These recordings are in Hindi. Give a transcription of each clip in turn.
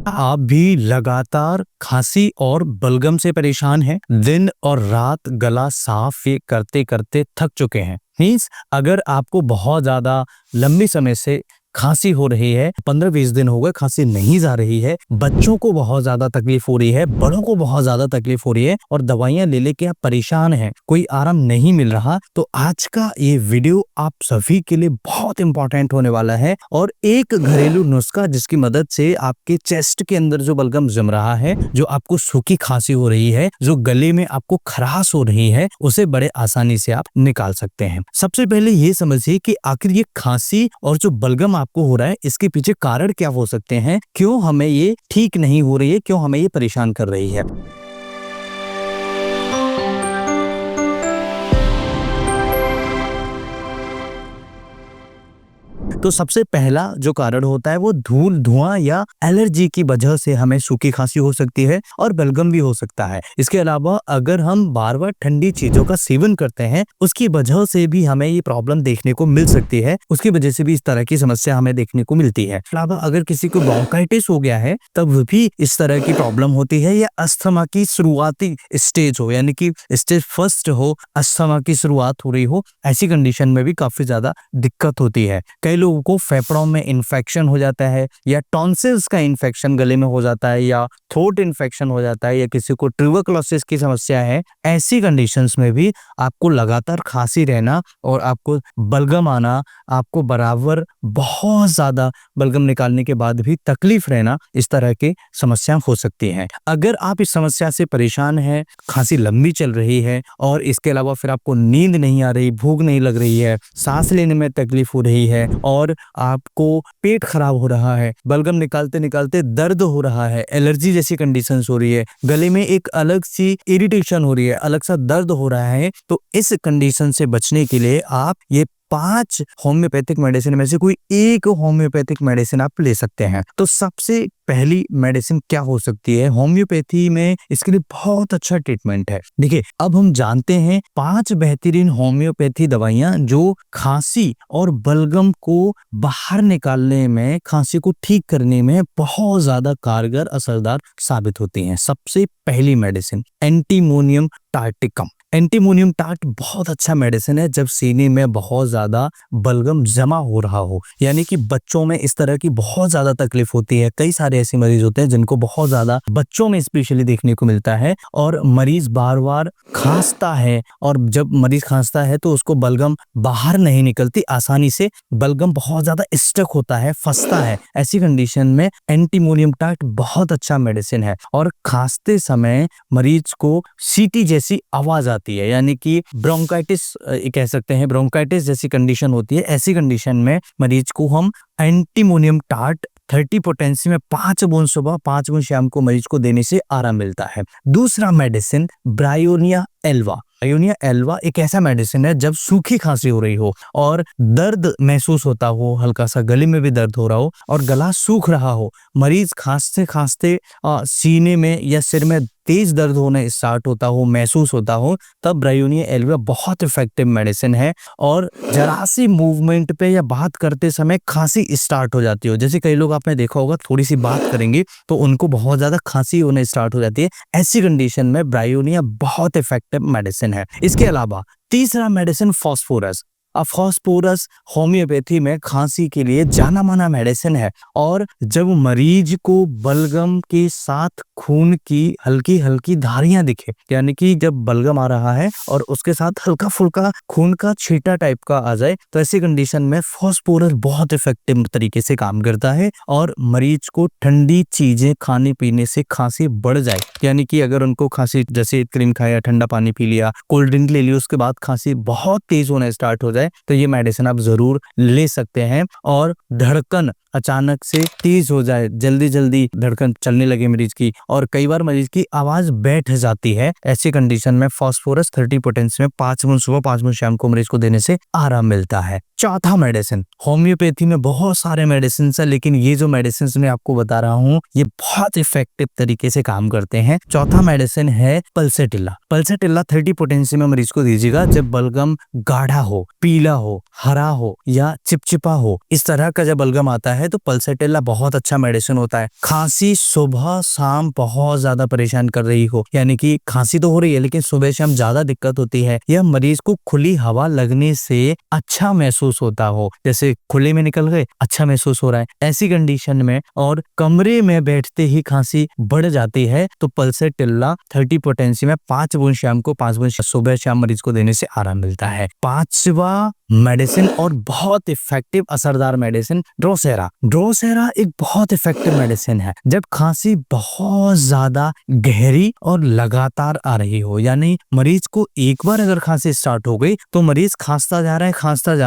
आप भी लगातार खांसी और बलगम से परेशान हैं, दिन और रात गला साफ ये करते करते थक चुके हैं। मीन्स अगर आपको बहुत ज्यादा लंबी समय से खांसी हो रही है, 15-20 दिन हो गए खांसी नहीं जा रही है, बच्चों को बहुत ज्यादा तकलीफ हो रही है, बड़ों को बहुत ज्यादा तकलीफ हो रही है और दवाइयां ले लेके आप परेशान हैं, कोई आराम नहीं मिल रहा, तो आज का ये वीडियो आप सभी के लिए बहुत इंपॉर्टेंट होने वाला है। और एक घरेलू नुस्खा जिसकी मदद से आपके चेस्ट के अंदर जो बलगम जम रहा है, जो आपको सूखी खांसी हो रही है, जो गले में आपको खराश हो रही है, उसे बड़े आसानी से आप निकाल सकते हैं। सबसे पहले ये समझिए कि आखिर ये खांसी और जो बलगम आपको हो रहा है, इसके पीछे कारण क्या हो सकते हैं, क्यों हमें ये ठीक नहीं हो रही है, क्यों हमें ये परेशान कर रही है। तो सबसे पहला जो कारण होता है वो धूल, धुआं या एलर्जी की वजह से हमें सूखी खांसी हो सकती है और बलगम भी हो सकता है। इसके अलावा अगर हम बार बार ठंडी चीजों का सेवन करते हैं, उसकी वजह से भी हमें ये प्रॉब्लम देखने को मिल सकती है, उसकी वजह से भी इस तरह की समस्या हमें देखने को मिलती है। अलावा अगर किसी को ब्रोंकाइटिस हो गया है तब भी इस तरह की प्रॉब्लम होती है, या अस्थमा की शुरुआती स्टेज हो, यानी कि स्टेज फर्स्ट हो, अस्थमा की शुरुआत हो रही हो, ऐसी कंडीशन में भी काफी ज्यादा दिक्कत होती है। कई लोगों को फेफड़ों में इन्फेक्शन हो जाता है, या टॉन्सिल्स का इन्फेक्शन गले में हो जाता है, या थ्रोट इन्फेक्शन हो जाता है, या किसी को ट्यूबरकुलोसिस की समस्या है। ऐसी कंडीशंस में भी आपको लगातार खांसी रहना और आपको बलगम आना, आपको बराबर बहुत ज्यादा बलगम निकालने के बाद भी तकलीफ रहना, इस तरह की समस्या हो सकती है। अगर आप इस समस्या से परेशान हैं, खांसी लंबी चल रही है और इसके अलावा फिर आपको नींद नहीं आ रही, भूख नहीं लग रही है, सांस लेने में तकलीफ हो रही है और आपको पेट खराब हो रहा है, बलगम निकालते निकालते दर्द हो रहा है, एलर्जी जैसी कंडीशंस हो रही है, गले में एक अलग सी इरिटेशन हो रही है, अलग सा दर्द हो रहा है, तो इस कंडीशन से बचने के लिए आप ये 5 होम्योपैथिक मेडिसिन में से कोई एक होम्योपैथिक मेडिसिन आप ले सकते हैं। तो सबसे पहली मेडिसिन क्या हो सकती है? होम्योपैथी में इसके लिए बहुत अच्छा ट्रीटमेंट है। देखिए, अब हम जानते हैं 5 बेहतरीन होम्योपैथी दवाइयां जो खांसी और बलगम को बाहर निकालने में, खांसी को ठीक करने में बहुत ज्यादा कारगर, असरदार साबित होती हैं। सबसे पहली मेडिसिन एंटीमोनियम टार्टिकम। एंटीमोनियम टार्ट बहुत अच्छा मेडिसिन है जब सीने में बहुत ज्यादा बलगम जमा हो रहा हो, यानी कि बच्चों में इस तरह की बहुत ज्यादा तकलीफ होती है। कई सारे ऐसे मरीज होते हैं जिनको बहुत ज्यादा, बच्चों में स्पेशली देखने को मिलता है, और मरीज बार बार खांसता है, और जब मरीज खांसता है तो उसको बलगम बाहर नहीं निकलती आसानी से, बलगम बहुत ज्यादा स्टक होता है, फंसता है। ऐसी कंडीशन में एंटीमोनियम टार्ट बहुत अच्छा मेडिसिन है। और खांसते समय मरीज को सीटी जैसी आवाज आती है, यानी कि ब्रोंकाइटिस कह सकते हैं, ब्रोंकाइटिस जैसी कंडीशन होती है। ऐसी कंडीशन में मरीज को हम एंटीमोनियम टार्ट 30 पोटेंसी में 5 बूंद सुबह, 5 बूंद शाम को मरीज को देने से आराम मिलता है। दूसरा medicine bryonia alba. Bryonia alba एक ऐसा मेडिसिन है जब सूखी खांसी हो रही हो और दर्द महसूस होता हो, हल्का सा गले में भी दर्द हो रहा हो और गला सूख रहा हो, मरीज खांसते खांसते सीने में या सिर में तेज दर्द होने स्टार्ट होता हो, महसूस होता हो, तब ब्रायोनिया एल्वा बहुत इफेक्टिव मेडिसिन है। और जरा सी मूवमेंट पे या बात करते समय खांसी स्टार्ट हो जाती हो, जैसे कई लोग आपने देखा होगा थोड़ी सी बात करेंगे तो उनको बहुत ज्यादा खांसी होने स्टार्ट हो जाती है, ऐसी कंडीशन में ब्रायोनिया बहुत इफेक्टिव मेडिसिन है। इसके अलावा तीसरा मेडिसिन फास्फोरस। फास्फोरस होम्योपैथी में खांसी के लिए जाना माना मेडिसिन है, और जब मरीज को बलगम के साथ खून की हल्की हल्की धारियां दिखे, यानी कि जब बलगम आ रहा है और उसके साथ हल्का फुल्का खून का छींटा टाइप का आ जाए, तो ऐसी कंडीशन में फास्फोरस बहुत इफेक्टिव तरीके से काम करता है और मरीज को ठंडी चीजें खाने पीने से खांसी बढ़ जाए, यानी कि अगर उनको खांसी, जैसे क्रीम खाया, ठंडा पानी पी लिया, कोल्ड ड्रिंक ले लिया, उसके बाद खांसी बहुत तेज होना स्टार्ट हो जाए, तो ये मेडिसिन आप जरूर ले सकते हैं। और धड़कन अचानक से तेज हो जाए, जल्दी जल्दी धड़कन चलने लगे मरीज की, और कई बार मरीज की आवाज बैठ जाती है, ऐसी कंडीशन में फास्फोरस 30 पोटेंसी में 5 बूंद सुबह, 5 बूंद शाम को मरीज को देने से आराम मिलता है। चौथा मेडिसिन, होम्योपैथी में बहुत सारे मेडिसिन है, लेकिन ये जो मेडिसिन मैं आपको बता रहा हूँ ये बहुत इफेक्टिव तरीके से काम करते हैं। चौथा मेडिसिन है पल्सेटिल्ला। पल्सेटिल्ला 30 पोटेंसी में मरीज को दीजिएगा जब बलगम गाढ़ा हो, पीला पीला हो, हरा हो या चिपचिपा हो, इस तरह का जब बलगम आता है तो पल्सेटिल्ला बहुत अच्छा मेडिसिन होता है। खांसी सुबह शाम बहुत ज्यादा परेशान कर रही हो, यानी कि खांसी तो हो रही है लेकिन सुबह शाम ज्यादा दिक्कत होती है, या मरीज को खुली हवा लगने से अच्छा महसूस होता हो, जैसे खुले में निकल गए अच्छा महसूस हो रहा है, ऐसी कंडीशन में और कमरे में बैठते ही खांसी बढ़ जाती है तो पल्सेटिल्ला 30 पोटेंसी में 5 बूंद शाम को 5 बूंद सुबह शाम मरीज को देने से आराम मिलता है। पांचवा मेडिसिन और बहुत इफेक्टिव असरदार मेडिसिन ड्रोसेरा। ड्रोसेरा एक बहुत इफेक्टिव मेडिसिन है जब खांसी बहुत ज्यादा गहरी और लगातार आ रही हो, यानी मरीज को एक बार अगर खांसी स्टार्ट हो गई तो मरीज खांसता जा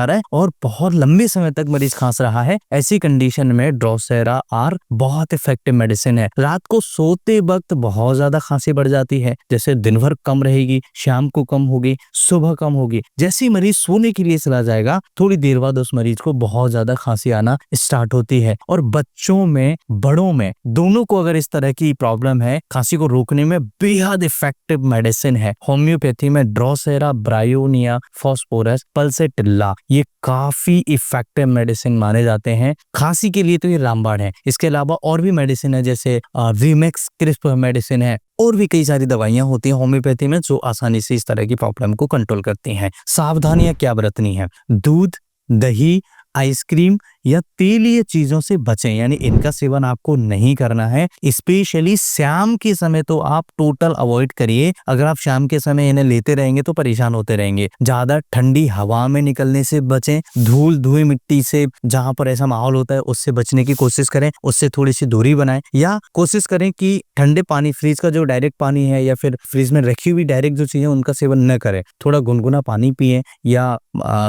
रहा है और बहुत लंबे समय तक मरीज खांस रहा है, ऐसी कंडीशन में ड्रोसेरा आर बहुत इफेक्टिव मेडिसिन है। रात को सोते वक्त बहुत ज्यादा खांसी बढ़ जाती है, जैसे दिन भर कम रहेगी, शाम को कम होगी, सुबह कम होगी, जैसे ही मरीज सोने के लिए चला जाएगा थोड़ी देर बाद उस मरीज को बहुत ज्यादा खांसी आना स्टार्ट होती है। और बच्चों में बड़ों में दोनों को अगर इस तरह की प्रॉब्लम है, खांसी को रोकने में बेहद इफेक्टिव मेडिसिन है। होम्योपैथी में ड्रोसेरा, ब्रायोनिया, फॉस्फोरस, पल्सेटिल्ला ये काफी इफेक्टिव मेडिसिन माने जाते हैं। खांसी के लिए तो ये रामबाण है। इसके अलावा और भी मेडिसिन है, जैसे वीमेक्स क्रिस्प मेडिसिन है, और भी कई सारी दवाइयां होती हैं होम्योपैथी में जो आसानी से इस तरह की प्रॉब्लम को कंट्रोल करती हैं। सावधानियां क्या बरतनी है? दूध, दही, आइसक्रीम या तेलीय चीजों से बचें, यानी इनका सेवन आपको नहीं करना है। स्पेशली शाम के समय तो आप टोटल अवॉइड करिए। अगर आप शाम के समय इन्हें लेते रहेंगे तो परेशान होते रहेंगे। ज्यादा ठंडी हवा में निकलने से बचें। धूल धुएं मिट्टी से जहां पर ऐसा माहौल होता है उससे बचने की कोशिश करें, उससे थोड़ी सी दूरी बनाएं, या कोशिश करें कि ठंडे पानी, फ्रिज का जो डायरेक्ट पानी है या फिर फ्रिज में रखी हुई डायरेक्ट जो चीजें उनका सेवन न करें। थोड़ा गुनगुना पानी पिए या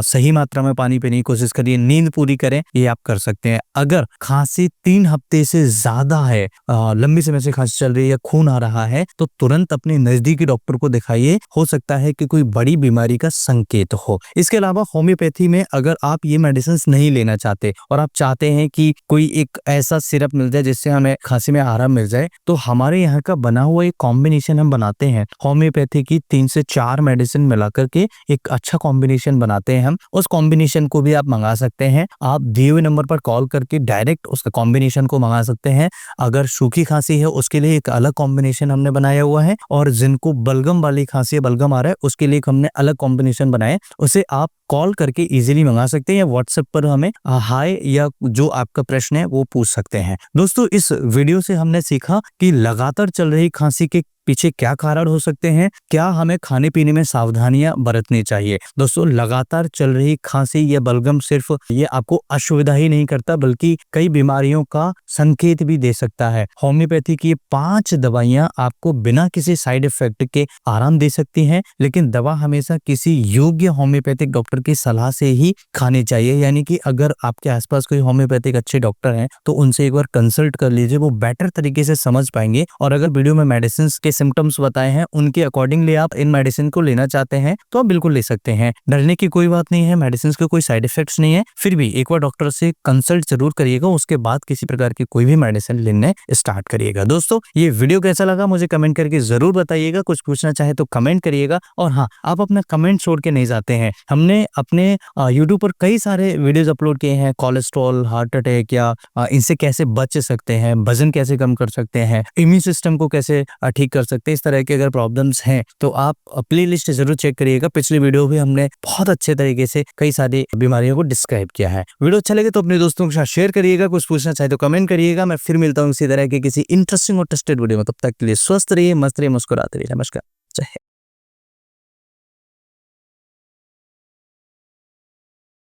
सही मात्रा में पानी पीने की कोशिश करिए। नींद पूरी करें, ये आप कर सकते हैं। अगर खांसी 3 हफ्ते से ज्यादा है, लंबी समय से खांसी चल रही है या खून आ रहा है, तो तुरंत अपने नजदीकी डॉक्टर को दिखाइए। हो सकता है कि कोई बड़ी बीमारी का संकेत हो। इसके अलावा होम्योपैथी में अगर आप ये मेडिसिन नहीं लेना चाहते और आप चाहते हैं कि कोई एक ऐसा सिरप मिल जाए जिससे हमें खांसी में आराम मिल जाए, तो हमारे यहाँ का बना हुआ एक कॉम्बिनेशन हम बनाते हैं। होम्योपैथी की 3 से 4 मेडिसिन मिलाकर के एक अच्छा कॉम्बिनेशन बनाते हैं हम। उस कॉम्बिनेशन को भी आप मंगा सकते हैं। आप दिए हुए नंबर पर कॉल करके डायरेक्ट उस कॉम्बिनेशन को मंगा सकते हैं। अगर सूखी खांसी है उसके लिए एक अलग कॉम्बिनेशन हमने बनाया हुआ है, और जिनको बलगम वाली खांसी है, बलगम आ रहा है, उसके लिए हमने अलग कॉम्बिनेशन बनाए। उसे आप कॉल करके इजीली मंगा सकते हैं या व्हाट्सएप पर हमें हाय या जो आपका प्रश्न है वो पूछ सकते हैं। दोस्तों, इस वीडियो से हमने सीखा कि लगातार चल रही खांसी के पीछे क्या कारण हो सकते हैं, क्या हमें खाने पीने में सावधानियां बरतनी चाहिए। दोस्तों, लगातार चल रही खांसी या बलगम सिर्फ ये आपको असुविधा ही नहीं करता बल्कि कई बीमारियों का संकेत भी दे सकता है। होम्योपैथी की 5 दवाइयां आपको बिना किसी साइड इफेक्ट के आराम दे सकती हैं, लेकिन दवा हमेशा किसी योग्य होम्योपैथिक डॉक्टर की सलाह से ही खानी चाहिए। यानी कि अगर आपके आसपास कोई होम्योपैथिक अच्छे डॉक्टर हैं तो उनसे एक बार कंसल्ट कर लीजिए, वो बेटर तरीके से समझ पाएंगे। और अगर वीडियो में मेडिसिन के सिम्टम्स बताए हैं उनके अकॉर्डिंगली आप इन मेडिसिन को लेना चाहते हैं तो आप बिल्कुल ले सकते हैं। डरने की कोई बात नहीं है, मेडिसिन के कोई साइड इफेक्ट्स नहीं है। फिर भी एक बार डॉक्टर से कंसल्ट जरूर करिएगा, उसके बाद किसी प्रकार की कोई भी मेडिसिन लेने स्टार्ट करिएगा। दोस्तों, ये वीडियो कैसा लगा मुझे कमेंट करके जरूर बताइएगा। कुछ पूछना चाहे तो कमेंट करिएगा। और हाँ, आप अपना कमेंट छोड़ के नहीं जाते हैं। हमने अपने यूट्यूब पर कई सारे वीडियोस अपलोड किए हैं, कोलेस्ट्रॉल, हार्ट अटैक या इनसे कैसे बच सकते हैं, वजन कैसे कम कर सकते हैं, इम्यून सिस्टम को कैसे ठीक कर सकते हैं। इस तरह के अगर प्रॉब्लम्स हैं तो आप प्लेलिस्ट जरूर चेक करिएगा। पिछली वीडियो भी हमने बहुत अच्छे तरीके से कई सारी बीमारियों को डिस्क्राइब किया है। वीडियो अच्छा लगे तो अपने दोस्तों के साथ शेयर करिएगा। कुछ पूछना चाहे तो कमेंट करिएगा। मैं फिर मिलता हूँ इसी तरह के किसी इंटरेस्टिंग और टेस्टेड वीडियो में। तब तक के लिए स्वस्थ रहिए, मस्त रहिए, मुस्कुराते रहिए। नमस्कार, जय हिंद।